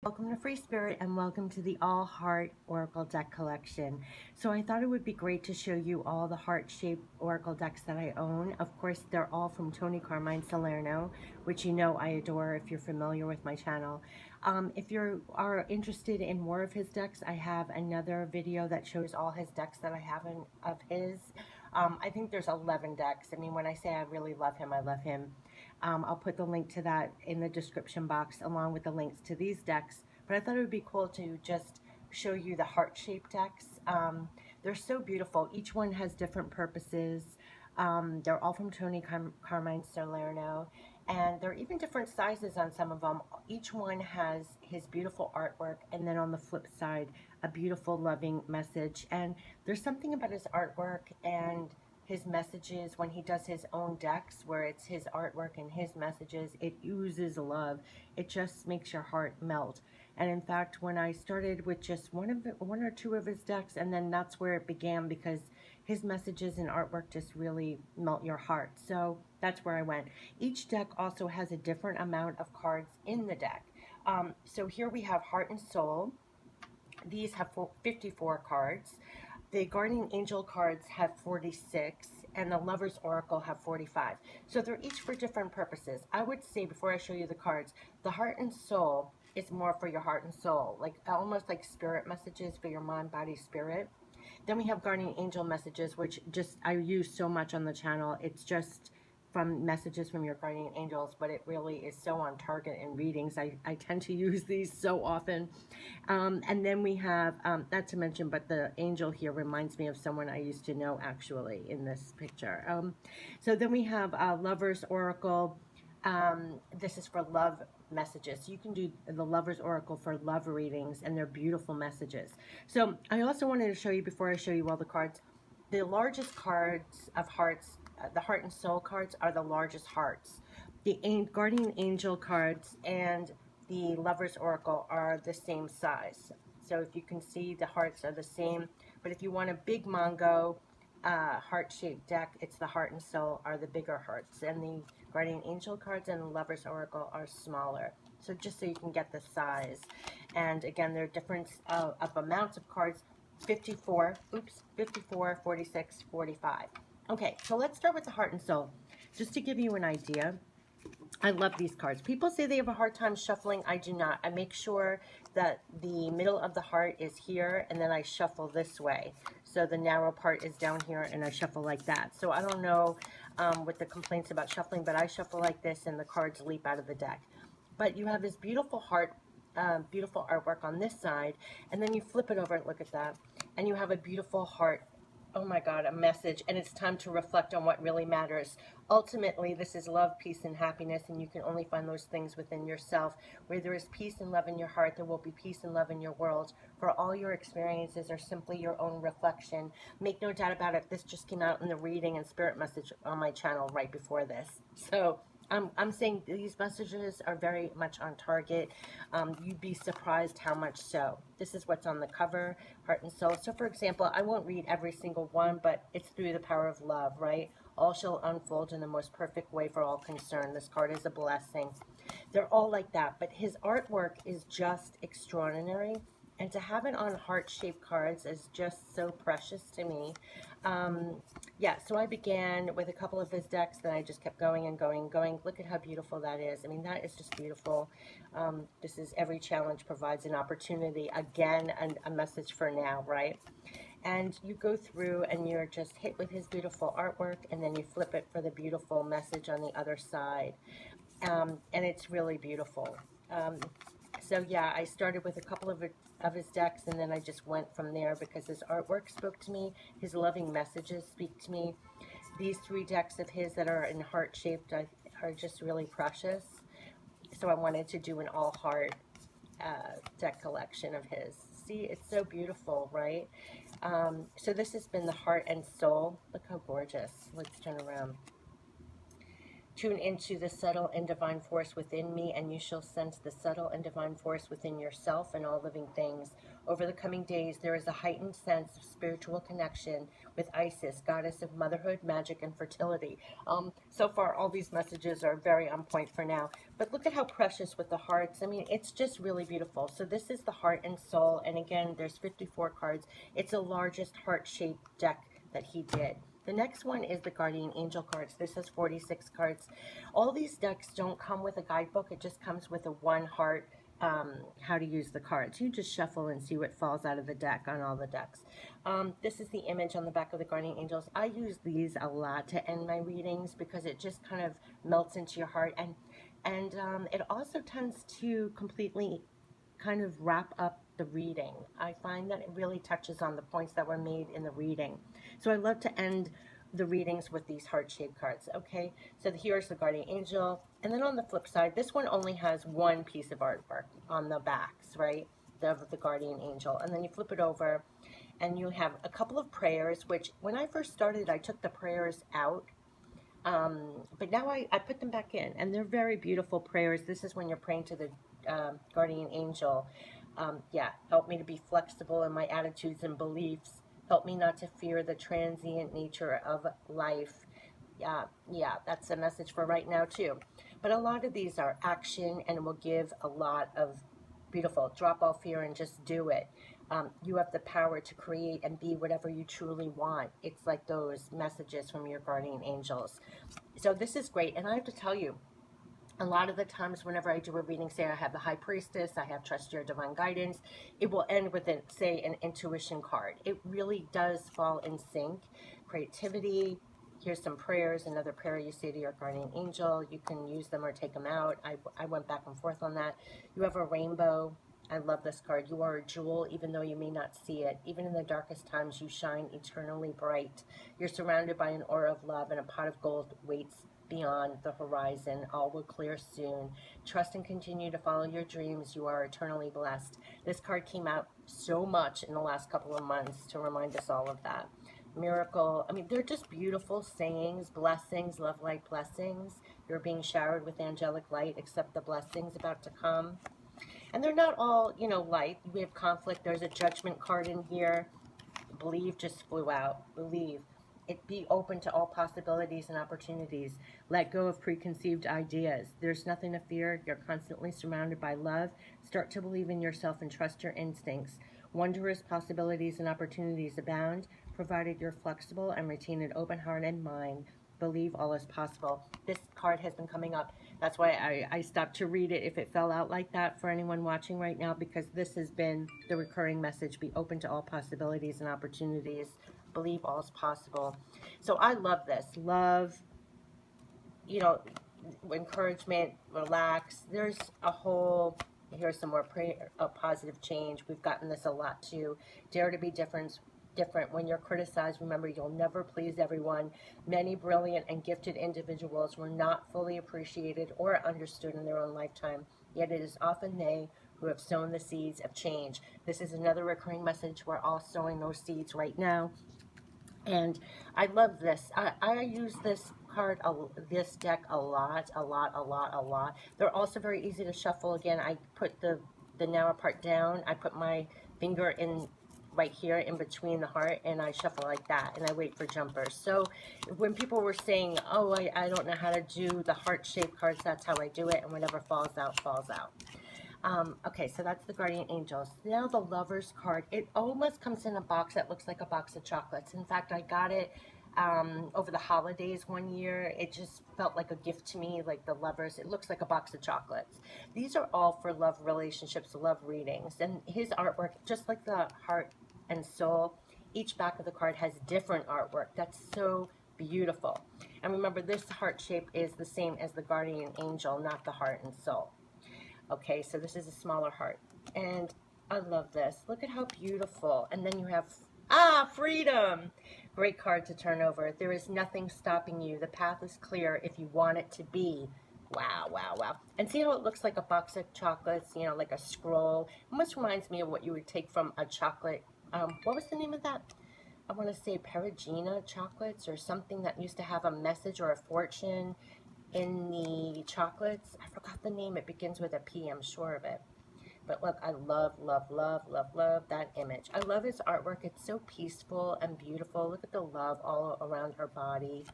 Welcome to Free Spirit and welcome to the All Heart Oracle deck collection. So I thought it would be great to show you all the heart-shaped Oracle decks that I own. Of course, they're all from Toni Carmine Salerno, which you know I adore if you're familiar with my channel. If you are interested in more of his decks, I have another video that shows all his decks that I have of his. I think there's 11 decks. I mean, when I say I really love him, I love him. I'll put the link to that in the description box along with the links to these decks. But I thought it would be cool to just show you the heart-shaped decks. They're so beautiful. Each one has different purposes. They're all from Toni Carmine Salerno, and they're even different sizes on some of them. Each one has his beautiful artwork, and then on the flip side, a beautiful, loving message. And there's something about his artwork and his messages when he does his own decks where it's his artwork and his messages, it oozes love. It just makes your heart melt. And in fact, when I started with just one or two of his decks, and then that's where it began, because his messages and artwork just really melt your heart. So that's where I went. Each deck also has a different amount of cards in the deck. So here we have Heart and Soul. These have 54 cards. The Guardian Angel cards have 46, and the Lover's Oracle have 45. So they're each for different purposes. I would say, before I show you the cards, the Heart and Soul is more for your heart and soul, like almost like spirit messages for your mind, body, spirit. Then we have Guardian Angel messages, which just I use so much on the channel. It's just from messages from your guardian angels, but it really is so on target in readings. I tend to use these so often. And then we have, not to mention, but the angel here reminds me of someone I used to know actually in this picture. So then we have Lover's Oracle. This is for love messages. So you can do the Lover's Oracle for love readings, and they're beautiful messages. So I also wanted to show you, before I show you all the cards, the largest cards of hearts, the Heart and Soul cards, are the largest hearts. The Guardian Angel cards and the Lover's Oracle are the same size. So if you can see, the hearts are the same. But if you want a big Mongo heart-shaped deck, it's the Heart and Soul are the bigger hearts. And the Guardian Angel cards and the Lover's Oracle are smaller. So just so you can get the size. And again, there are different of amounts of cards. 54, 46, 45. Okay, so let's start with the Heart and Soul. Just to give you an idea, I love these cards. People say they have a hard time shuffling. I do not. I make sure that the middle of the heart is here, and then I shuffle this way. So the narrow part is down here, and I shuffle like that. So I don't know with the complaints about shuffling, but I shuffle like this, and the cards leap out of the deck. But you have this beautiful heart, beautiful artwork on this side, and then you flip it over, look at that, and you have a beautiful heart. Oh my God, a message, and it's time to reflect on what really matters. Ultimately, this is love, peace, and happiness, and you can only find those things within yourself. Where there is peace and love in your heart, there will be peace and love in your world. For all your experiences are simply your own reflection. Make no doubt about it, this just came out in the reading and spirit message on my channel right before this. So I'm saying these messages are very much on target. You'd be surprised how much so. This is what's on the cover, Heart and Soul. So for example, I won't read every single one, but it's through the power of love, right? All shall unfold in the most perfect way for all concerned. This card is a blessing. They're all like that, but his artwork is just extraordinary. And to have it on heart-shaped cards is just so precious to me. Yeah, so I began with a couple of his decks, then I just kept going and going and going. Look at how beautiful that is. I mean, that is just beautiful. This is every challenge provides an opportunity. Again, a message for now, right? And you go through and you're just hit with his beautiful artwork, and then you flip it for the beautiful message on the other side. And it's really beautiful. So yeah, I started with a couple of his decks, and then I just went from there because his artwork spoke to me, his loving messages speak to me. These 3 decks of his that are in heart-shaped are just really precious. So I wanted to do an all-heart deck collection of his. See, it's so beautiful, right? So this has been the Heart and Soul. Look how gorgeous. Let's turn around. Tune into the subtle and divine force within me, and you shall sense the subtle and divine force within yourself and all living things. Over the coming days, there is a heightened sense of spiritual connection with Isis, goddess of motherhood, magic, and fertility. So far, all these messages are very on point for now. But look at how precious with the hearts. I mean, it's just really beautiful. So this is the heart and soul. And again, there's 54 cards. It's the largest heart-shaped deck that he did. The next one is the Guardian Angel cards. This has 46 cards. All these decks don't come with a guidebook. It just comes with a one heart, how to use the cards. You just shuffle and see what falls out of the deck on all the decks. This is the image on the back of the Guardian Angels. I use these a lot to end my readings because it just kind of melts into your heart. And it also tends to completely kind of wrap up the reading. I find that it really touches on the points that were made in the reading. So I love to end the readings with these heart-shaped cards. Okay, so here's the Guardian Angel. And then on the flip side, this one only has one piece of artwork on the backs, right? Of the Guardian Angel. And then you flip it over and you have a couple of prayers, which when I first started, I took the prayers out. But now I put them back in, and they're very beautiful prayers. This is when you're praying to the Guardian Angel. Yeah, help me to be flexible in my attitudes and beliefs. Help me not to fear the transient nature of life. Yeah, that's a message for right now too. But a lot of these are action and will give a lot of beautiful. Drop all fear and just do it. You have the power to create and be whatever you truly want. It's like those messages from your guardian angels. So this is great. And I have to tell you, a lot of the times whenever I do a reading, say I have the High Priestess, I have Trust Your Divine Guidance, it will end with, say, an intuition card. It really does fall in sync. Creativity. Here's some prayers, another prayer you say to your guardian angel. You can use them or take them out. I went back and forth on that. You have a rainbow. I love this card. You are a jewel, even though you may not see it. Even in the darkest times, you shine eternally bright. You're surrounded by an aura of love, and a pot of gold waits beyond the horizon. All will clear soon. Trust and continue to follow your dreams. You are eternally blessed. This card came out so much in the last couple of months to remind us all of that. Miracle. I mean, they're just beautiful sayings, blessings, love light blessings. You're being showered with angelic light. Accept the blessings about to come. And they're not all, light. We have conflict. There's a judgment card in here. Believe just flew out. Believe. It be open to all possibilities and opportunities. Let go of preconceived ideas. There's nothing to fear. You're constantly surrounded by love. Start to believe in yourself and trust your instincts. Wondrous possibilities and opportunities abound, provided you're flexible and retain an open heart and mind. Believe all is possible. This card has been coming up. That's why I stopped to read it if it fell out like that for anyone watching right now, because this has been the recurring message. Be open to all possibilities and opportunities. Believe all is possible. So I love this. Love, encouragement, relax. There's a whole, here's some more positive change. We've gotten this a lot too. Dare to be different. When you're criticized, remember, you'll never please everyone. Many brilliant and gifted individuals were not fully appreciated or understood in their own lifetime, yet it is often they who have sown the seeds of change. This is another recurring message. We're all sowing those seeds right now. And I love this. I use this card, this deck a lot. They're also very easy to shuffle. Again, I put the now part down. I put my finger in right here in between the heart, and I shuffle like that, and I wait for jumpers. So when people were saying, oh, I don't know how to do the heart-shaped cards, that's how I do it, and whatever falls out, falls out. Okay, so that's the Guardian Angels. Now the Lovers card. It almost comes in a box that looks like a box of chocolates. In fact, I got it over the holidays one year. It just felt like a gift to me, like the Lovers. It looks like a box of chocolates. These are all for love relationships, love readings. And his artwork, just like the heart and soul, each back of the card has different artwork. That's so beautiful. And remember, this heart shape is the same as the Guardian Angel, not the heart and soul. Okay, so this is a smaller heart. And I love this. Look at how beautiful. And then you have, freedom. Great card to turn over. There is nothing stopping you. The path is clear if you want it to be. Wow. And see how it looks like a box of chocolates, like a scroll. Almost reminds me of what you would take from a chocolate. What was the name of that? I want to say Perugina chocolates or something that used to have a message or a fortune. in the chocolates. I forgot the name. It begins with a P, I'm sure of it. But look, I love, love, love, love, love that image. I love his artwork. It's so peaceful and beautiful. Look at the love all around her body.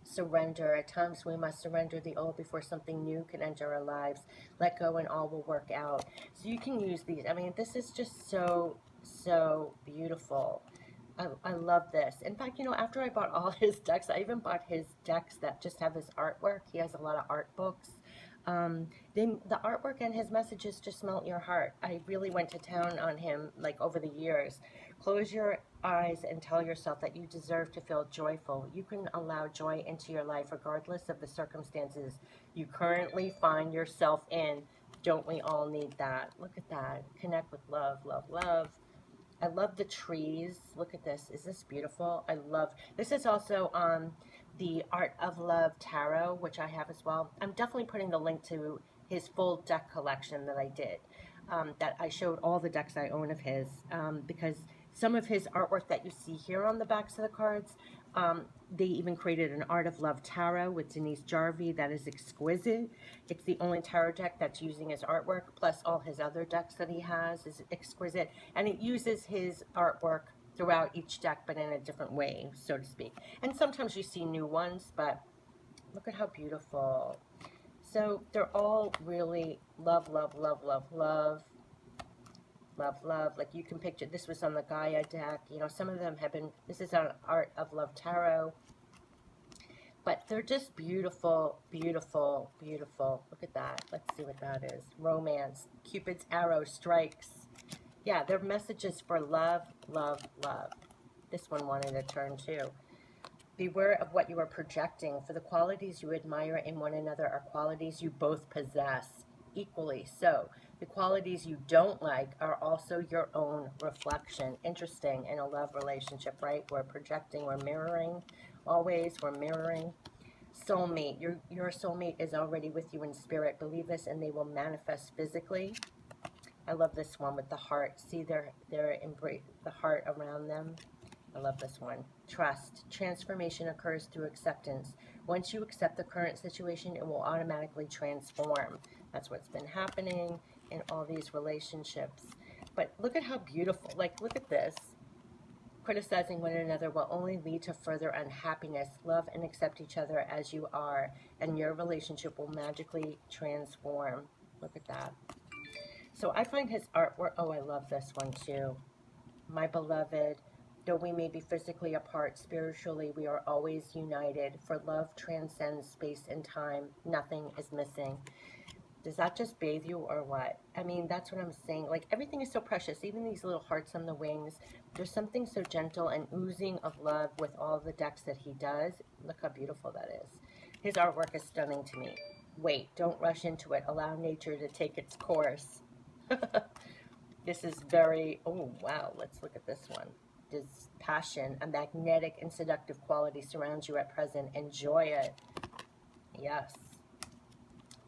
Surrender. At times we must surrender the old before something new can enter our lives. Let go and all will work out. So you can use these. I mean, this is just so, so beautiful. I love this. In fact, you know, after I bought all his decks, I even bought his decks that just have his artwork. He has a lot of art books. The artwork and his messages just melt your heart. I really went to town on him like over the years. Close your eyes and tell yourself that you deserve to feel joyful. You can allow joy into your life regardless of the circumstances you currently find yourself in. Don't we all need that? Look at that. Connect with love, love, love. I love the trees. Look at this. Is this beautiful? I love this. Is also the Art of Love Tarot, which I have as well. I'm definitely putting the link to his full deck collection that I did. That I showed all the decks I own of his, because some of his artwork that you see here on the backs of the cards, they even created an Art of Love Tarot with Denise Jarvie that is exquisite. It's the only tarot deck that's using his artwork, plus all his other decks that he has is exquisite. And it uses his artwork throughout each deck, but in a different way, so to speak. And sometimes you see new ones, but look at how beautiful. So they're all really love, love, love, love, love. Love, love. Like you can picture, this was on the Gaia deck. You know, some of them have been, this is on Art of Love Tarot. But they're just beautiful, beautiful, beautiful. Look at that. Let's see what that is. Romance. Cupid's arrow strikes. Yeah, they're messages for love, love, love. This one wanted a turn too. Beware of what you are projecting, for the qualities you admire in one another are qualities you both possess equally. So the qualities you don't like are also your own reflection. Interesting in a love relationship, right? We're projecting, we're mirroring. Always, we're mirroring. Soulmate. Your soulmate is already with you in spirit. Believe this and they will manifest physically. I love this one with the heart. See their embrace, the heart around them. I love this one. Trust. Transformation occurs through acceptance. Once you accept the current situation, it will automatically transform. That's what's been happening in all these relationships. But look at how beautiful, like look at this. Criticizing one another will only lead to further unhappiness. Love and accept each other as you are, and your relationship will magically transform. Look at that. So I find his artwork, oh, I love this one too. My beloved, though we may be physically apart, spiritually we are always united. For love transcends space and time. Nothing is missing. Does that just bathe you or what? I mean, that's what I'm saying. Like, everything is so precious. Even these little hearts on the wings. There's something so gentle and oozing of love with all the decks that he does. Look how beautiful that is. His artwork is stunning to me. Wait, don't rush into it. Allow nature to take its course. This is very, oh, wow. Let's look at this one. This passion, a magnetic and seductive quality surrounds you at present. Enjoy it. Yes.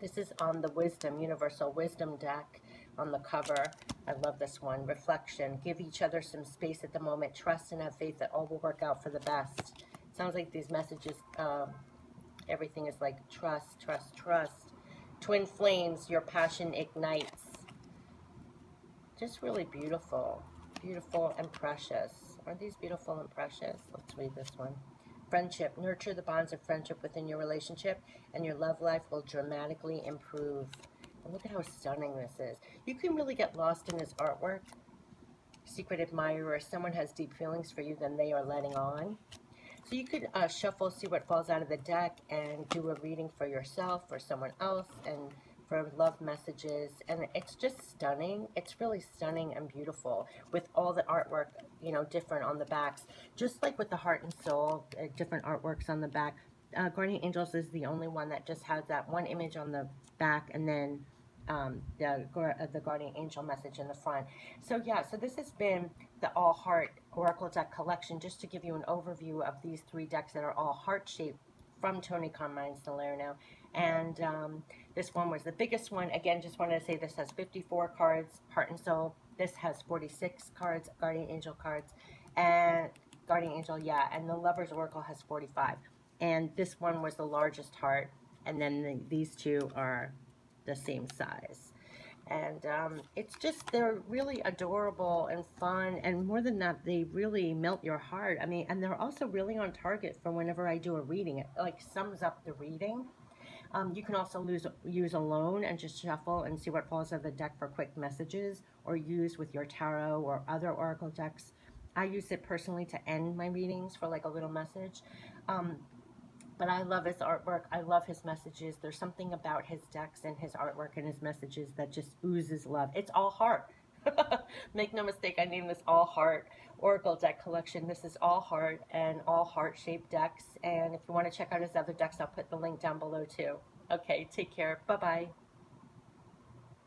This is on the Wisdom, Universal Wisdom deck on the cover. I love this one. Reflection. Give each other some space at the moment. Trust and have faith that all will work out for the best. Sounds like these messages, everything is like trust, trust, trust. Twin flames, your passion ignites. Just really beautiful. Beautiful and precious. Aren't these beautiful and precious? Let's read this one. Friendship. Nurture the bonds of friendship within your relationship, and your love life will dramatically improve. And look at how stunning this is. You can really get lost in his artwork. Secret admirer. Someone has deep feelings for you than they are letting on. So you could shuffle, see what falls out of the deck, and do a reading for yourself or someone else, and for love messages. And it's just stunning. It's really stunning and beautiful with all the artwork, you know, different on the backs. Just like with the heart and soul, different artworks on the back. Guardian Angels is the only one that just has that one image on the back, and then the Guardian Angel message in the front. So yeah, so this has been the All Heart Oracle deck collection, just to give you an overview of these 3 decks that are all heart-shaped from Toni Carmine Salerno. And this one was the biggest one. Again, just wanted to say this has 54 cards, Heart and Soul. This has 46 cards, Guardian Angel cards. And Guardian Angel, yeah, and the Lover's Oracle has 45. and this one was the largest heart, and then these two are the same size. And it's just, they're really adorable and fun, and more than that, they really melt your heart. I mean, and they're also really on target for whenever I do a reading. It like sums up the reading. You can also use alone and just shuffle and see what falls out of the deck for quick messages, or use with your tarot or other oracle decks. I use it personally to end my readings for like a little message. Um, but I love his artwork. I love his messages. There's something about his decks and his artwork and his messages that just oozes love. It's all heart. Make no mistake, I named this All Heart Oracle deck collection. This is all heart and all heart-shaped decks. And if you want to check out his other decks, I'll put the link down below too. Okay, take care. Bye-bye.